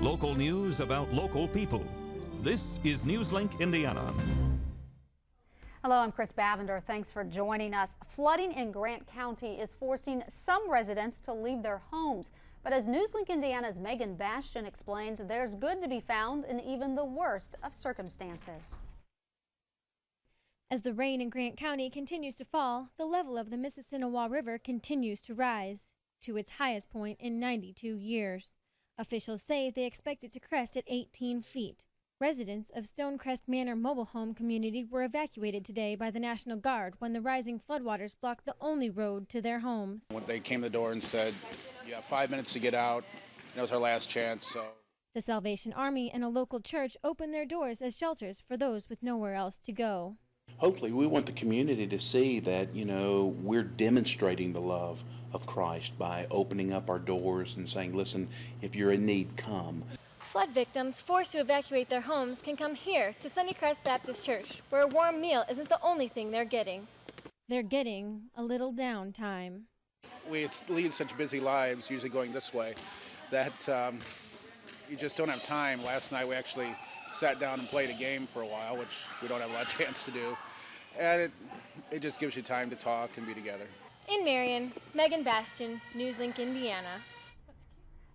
Local news about local people. This is Newslink Indiana. Hello, I'm Chris Bavender. Thanks for joining us. Flooding in Grant County is forcing some residents to leave their homes. But as Newslink Indiana's Megan Bastian explains, there's good to be found in even the worst of circumstances. As the rain in Grant County continues to fall, the level of the Mississinawa River continues to rise to its highest point in 92 years. Officials say they expect it to crest at 18 feet. Residents of Stonecrest Manor mobile home community were evacuated today by the National Guard when the rising floodwaters blocked the only road to their homes. When they came to the door and said, "You have 5 minutes to get out," that was our last chance. So the Salvation Army and a local church opened their doors as shelters for those with nowhere else to go. Hopefully, we want the community to see that, we're demonstrating the love of Christ by opening up our doors and saying, listen, if you're in need, come. Flood victims forced to evacuate their homes can come here to Sunnycrest Baptist Church, where a warm meal isn't the only thing they're getting. They're getting a little downtime. we lead such busy lives, usually going this way, that you just don't have time. Last night we actually sat down and played a game for a while, which we don't have a lot of chance to do. And it just gives you time to talk and be together. In Marion, Megan Bastian, Newslink, Indiana.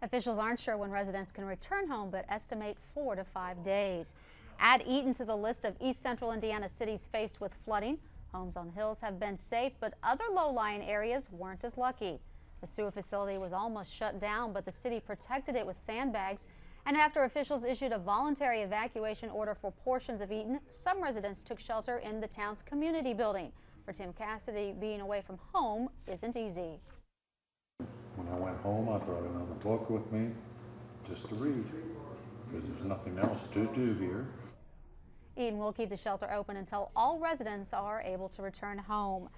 Officials aren't sure when residents can return home, but estimate 4 to 5 days. Add Eaton to the list of East Central Indiana cities faced with flooding. Homes on hills have been safe, but other low-lying areas weren't as lucky. The sewer facility was almost shut down, but the city protected it with sandbags. And after officials issued a voluntary evacuation order for portions of Eaton, some residents took shelter in the town's community building. For Tim Cassidy, being away from home isn't easy. When I went home, I brought another book with me just to read, because there's nothing else to do here. Eaton will keep the shelter open until all residents are able to return home.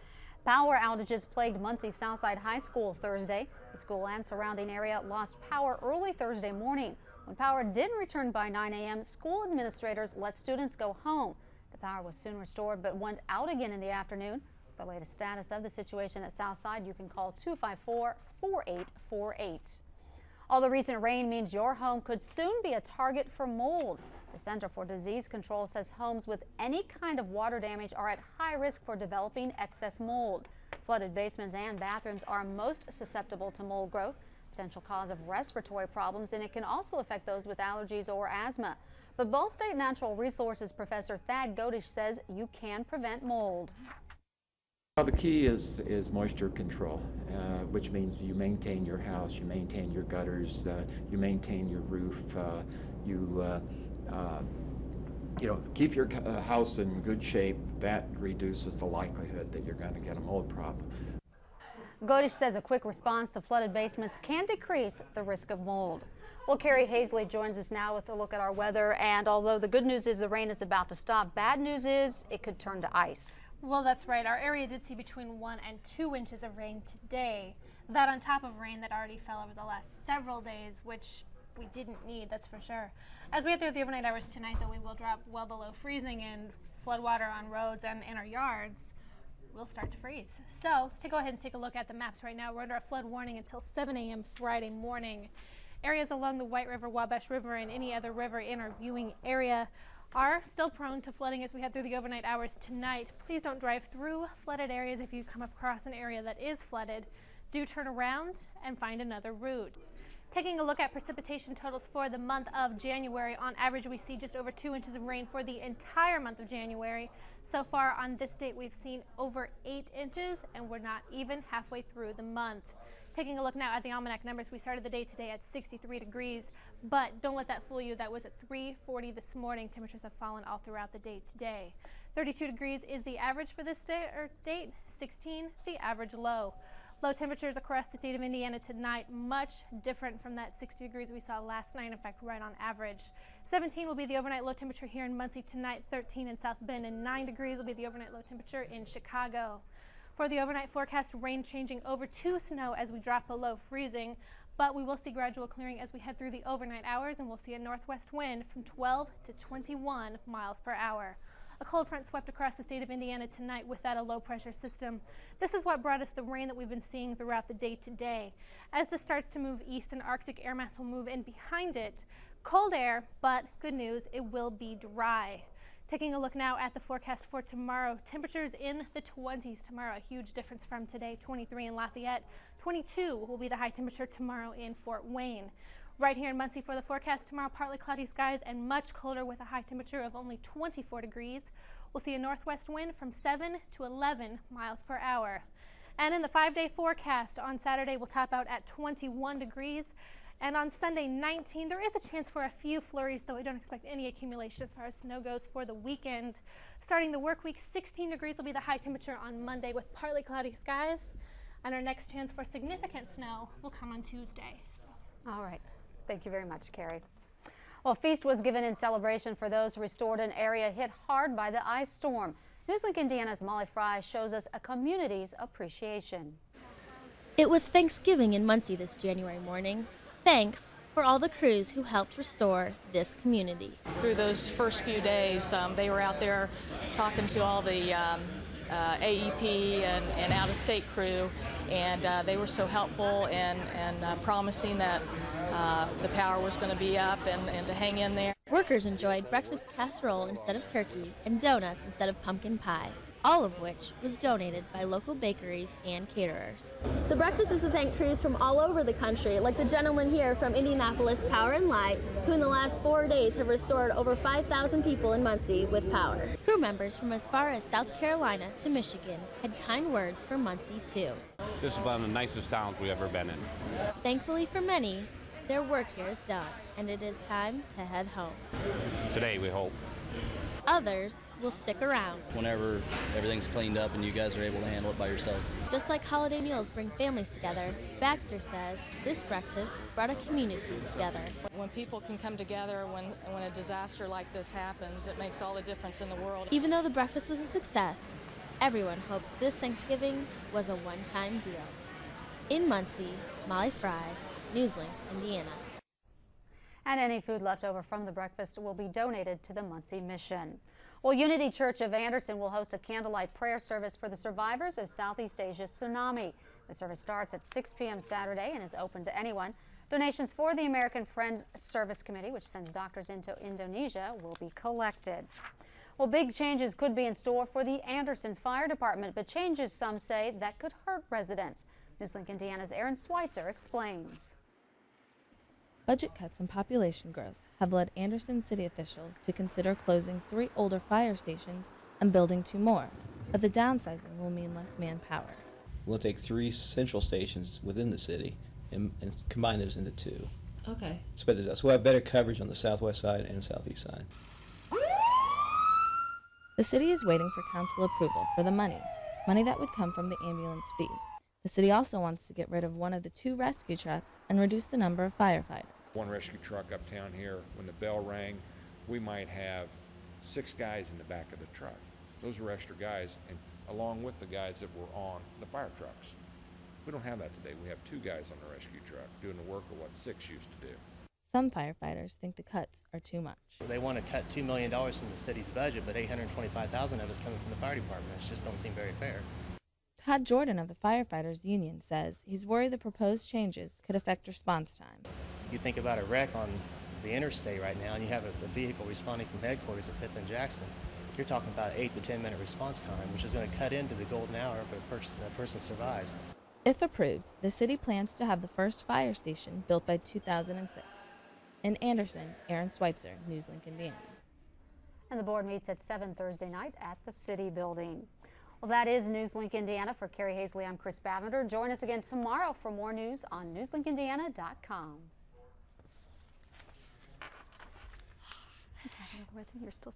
Power outages plagued Muncie Southside High School Thursday. The school and surrounding area lost power early Thursday morning. When power didn't return by 9 a.m., school administrators let students go home. The power was soon restored but went out again in the afternoon. For the latest status of the situation at Southside, you can call 254-4848. All the recent rain means your home could soon be a target for mold. The Center for Disease Control says homes with any kind of water damage are at high risk for developing excess mold. Flooded basements and bathrooms are most susceptible to mold growth, potential cause of respiratory problems, and it can also affect those with allergies or asthma. But Ball State Natural Resources Professor Thad Godish says you can prevent mold. Well, the key is moisture control, which means you maintain your house, you maintain your gutters, you maintain your roof, keep your house in good shape. That reduces the likelihood that you're going to get a mold problem. Godish says a quick response to flooded basements can decrease the risk of mold. Well, Carrie Hazley joins us now with a look at our weather, and although the good news is the rain is about to stop, bad news is it could turn to ice. Well, that's right. Our area did see between 1 and 2 inches of rain today. That on top of rain that already fell over the last several days, which we didn't need, that's for sure. As we head through the overnight hours tonight, though, we will drop well below freezing, and floodwater on roads and in our yards will start to freeze. So let's go ahead and take a look at the maps right now. We're under a flood warning until 7 a.m. Friday morning. Areas along the White River, Wabash River, and any other river in our viewing area are still prone to flooding as we head through the overnight hours tonight. Please don't drive through flooded areas. If you come across an area that is flooded, do turn around and find another route. Taking a look at precipitation totals for the month of January, on average we see just over 2 inches of rain for the entire month of January. So far on this date we've seen over 8 inches, and we're not even halfway through the month. Taking a look now at the almanac numbers, we started the day today at 63 degrees, but don't let that fool you. That was at 3:40 this morning. Temperatures have fallen all throughout the day today. 32 degrees is the average for this date, 16 the average low. Low temperatures across the state of Indiana tonight, much different from that 60 degrees we saw last night, in fact right on average. 17 will be the overnight low temperature here in Muncie tonight, 13 in South Bend, and 9 degrees will be the overnight low temperature in Chicago. For the overnight forecast, rain changing over to snow as we drop below freezing, but we will see gradual clearing as we head through the overnight hours, and we'll see a northwest wind from 12 to 21 miles per hour. A cold front swept across the state of Indiana tonight without a low pressure system. This is what brought us the rain that we've been seeing throughout the day today. As this starts to move east, an Arctic air mass will move in behind it. Cold air, but good news, it will be dry. Taking a look now at the forecast for tomorrow. Temperatures in the 20s tomorrow, a huge difference from today. 23 in Lafayette, 22 will be the high temperature tomorrow in Fort Wayne. Right here in Muncie for the forecast tomorrow, partly cloudy skies and much colder with a high temperature of only 24 degrees. We'll see a northwest wind from 7 to 11 miles per hour. And in the 5-day forecast on Saturday, we'll top out at 21 degrees. And on Sunday 19, there is a chance for a few flurries, though we don't expect any accumulation as far as snow goes for the weekend. Starting the work week, 16 degrees will be the high temperature on Monday with partly cloudy skies. And our next chance for significant snow will come on Tuesday. All right. Thank you very much, Carrie. Well, a feast was given in celebration for those restored an area hit hard by the ice storm. Newslink Indiana's Molly Fry shows us a community's appreciation. It was Thanksgiving in Muncie this January morning. Thanks for all the crews who helped restore this community. Through those first few days, they were out there talking to all the AEP and out-of-state crew, and they were so helpful and promising that the power was going to be up and to hang in there. Workers enjoyed breakfast casserole instead of turkey and donuts instead of pumpkin pie, all of which was donated by local bakeries and caterers. The breakfast is to thank crews from all over the country, like the gentleman here from Indianapolis Power and Light, who in the last 4 days have restored over 5,000 people in Muncie with power. Crew members from as far as South Carolina to Michigan had kind words for Muncie, too. This is one of the nicest towns we've ever been in. Thankfully for many, their work here is done, and it is time to head home. Today, we hope. Others will stick around. Whenever everything's cleaned up and you guys are able to handle it by yourselves. Just like holiday meals bring families together, Baxter says this breakfast brought a community together. When people can come together when a disaster like this happens, it makes all the difference in the world. Even though the breakfast was a success, everyone hopes this Thanksgiving was a one-time deal. In Muncie, Molly Fry, Newslink, Indiana. And any food left over from the breakfast will be donated to the Muncie Mission. Well, Unity Church of Anderson will host a candlelight prayer service for the survivors of Southeast Asia's tsunami. The service starts at 6 p.m. Saturday and is open to anyone. Donations for the American Friends Service Committee, which sends doctors into Indonesia, will be collected. Well, big changes could be in store for the Anderson Fire Department, but changes, some say, that could hurt residents. Newslink Indiana's Aaron Schweitzer explains. Budget cuts and population growth have led Anderson city officials to consider closing 3 older fire stations and building 2 more, but the downsizing will mean less manpower. We'll take 3 central stations within the city and combine those into 2. Okay. So we'll have better coverage on the southwest side and southeast side. The city is waiting for council approval for the money that would come from the ambulance fee. The city also wants to get rid of one of the 2 rescue trucks and reduce the number of firefighters. One rescue truck uptown here, when the bell rang, we might have 6 guys in the back of the truck. Those were extra guys, and along with the guys that were on the fire trucks. We don't have that today. We have 2 guys on the rescue truck doing the work of what 6 used to do. Some firefighters think the cuts are too much. They want to cut $2 million from the city's budget, but $825,000 of it's coming from the fire department. It just don't seem very fair. Todd Jordan of the Firefighters Union says he's worried the proposed changes could affect response times. You think about a wreck on the interstate right now, and you have a vehicle responding from headquarters at 5th and Jackson. You're talking about an 8 to 10 minute response time, which is going to cut into the golden hour if a person survives. If approved, the city plans to have the first fire station built by 2006. In Anderson, Aaron Schweitzer, Newslink, Indiana. And the board meets at 7 Thursday night at the City Building. Well, that is Newslink Indiana. For Carrie Hazley, I'm Chris Bavender. Join us again tomorrow for more news on newslinkindiana.com. You're still